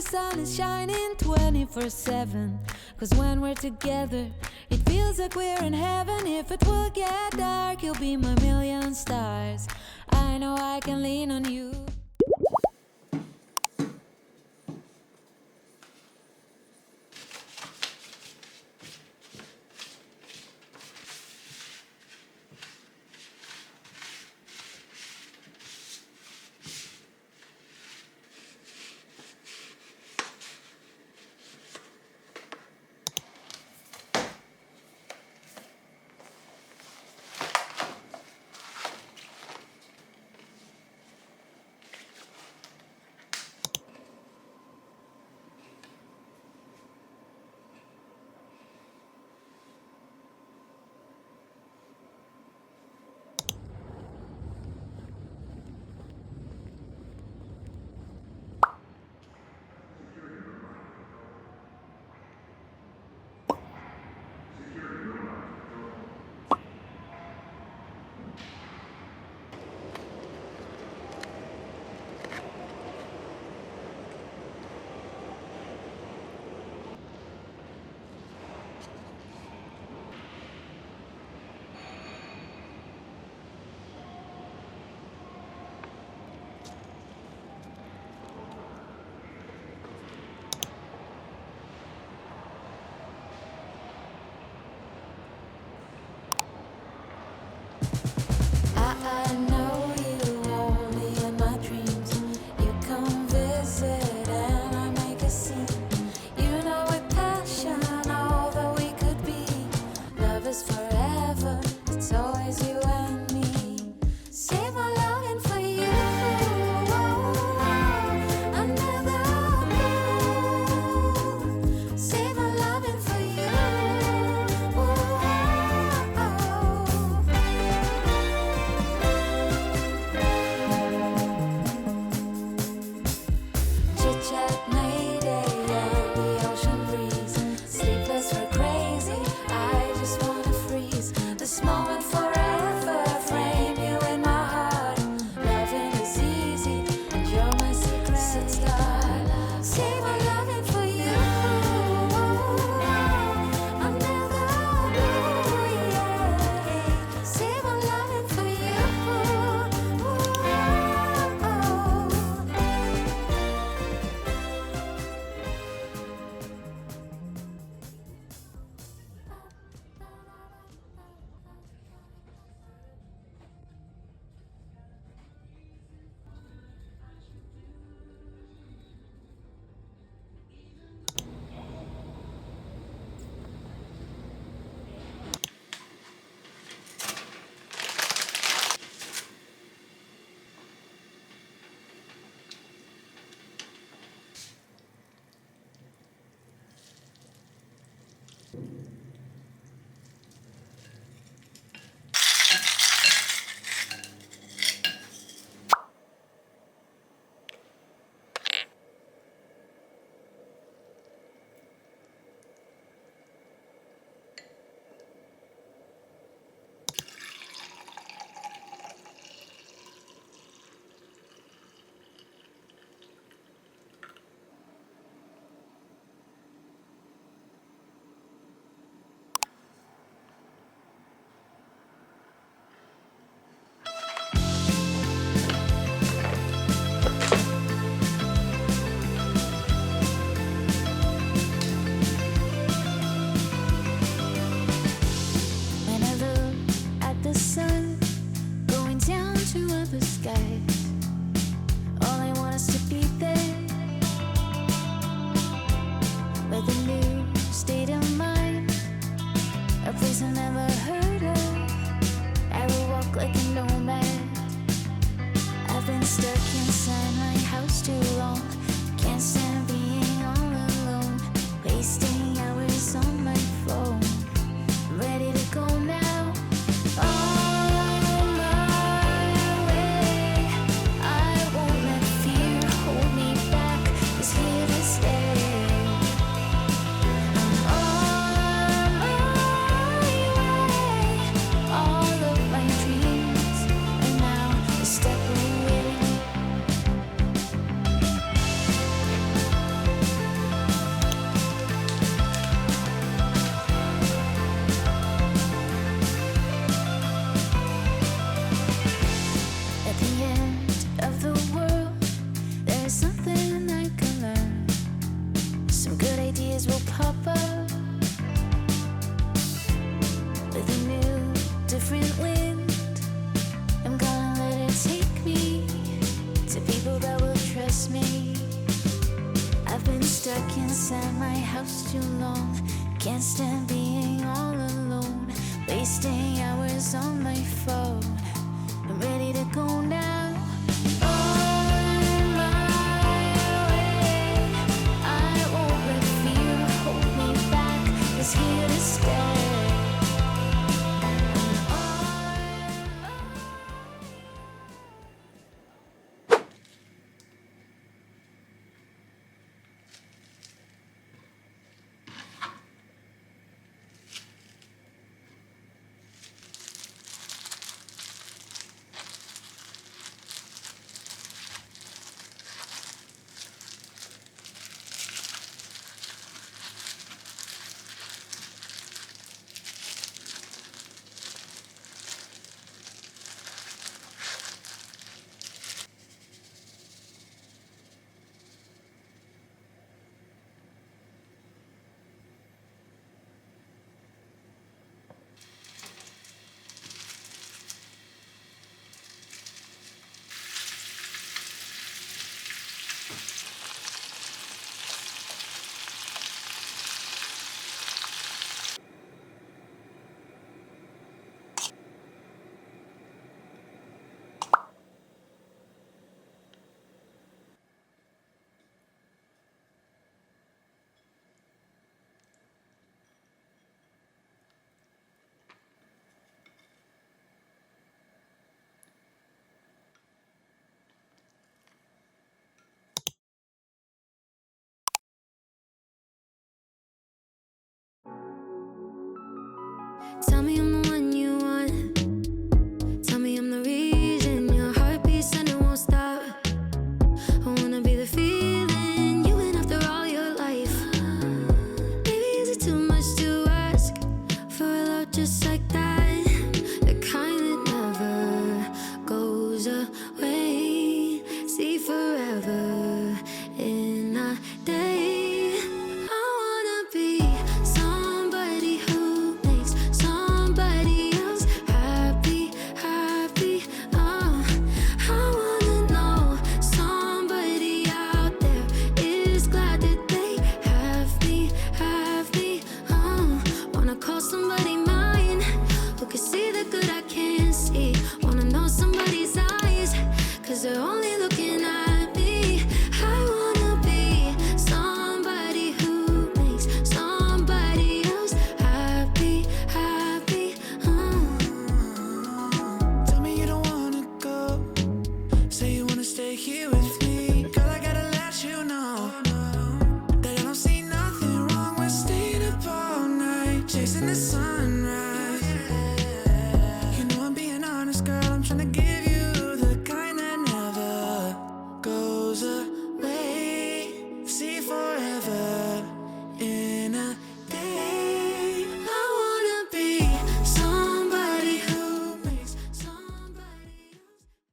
sun is shining 24/7. Cause when we're together, it feels like we're in heaven. If it will get dark, you'll be my million stars. I know I can lean on you. I know you only in my dreams. You come visit and I make a scene. You know with passion all that we could be. Love is forever, it's always you and me. Save my longing for you. Another blue. Save my loving for you. Chit-chat, mayday, and the ocean breeze. Sleepless, we're crazy, I just wanna freeze. This moment forever, frame you in my heart. Loving is easy, and you're my secret star. Save my loving for you. I'm never blue, yeah. Save my loving for you. When I look at the sun going down to other skies, all I want is to be there. With a new state of mind, a place I never heard of. I will walk like a nomad. I've been stuck inside my house too long. Can't stand being all alone. Wasting hours on my phone. Ready to go now. On my way. inside my house too long. Can't stand being all alone. Wasting hours on my phone. I'm ready to go now. On my way. I won't let fear hold me back. It's here to stay. Tell me I'm the one you want. Tell me I'm the reason your heart beats and it won't stop. I wanna be the feeling you've been after all your life. Baby, is it too much to ask for a love just like that? The kind that never goes away. See forever in a day. They're only looking at me. I wanna be somebody who makes somebody else happy, happy. Tell me you don't wanna go. Say you wanna stay here with me. Girl, I gotta let you know that I don't see nothing wrong with staying up all night, chasing the sunrise. You know I'm being honest, girl. I'm trying to get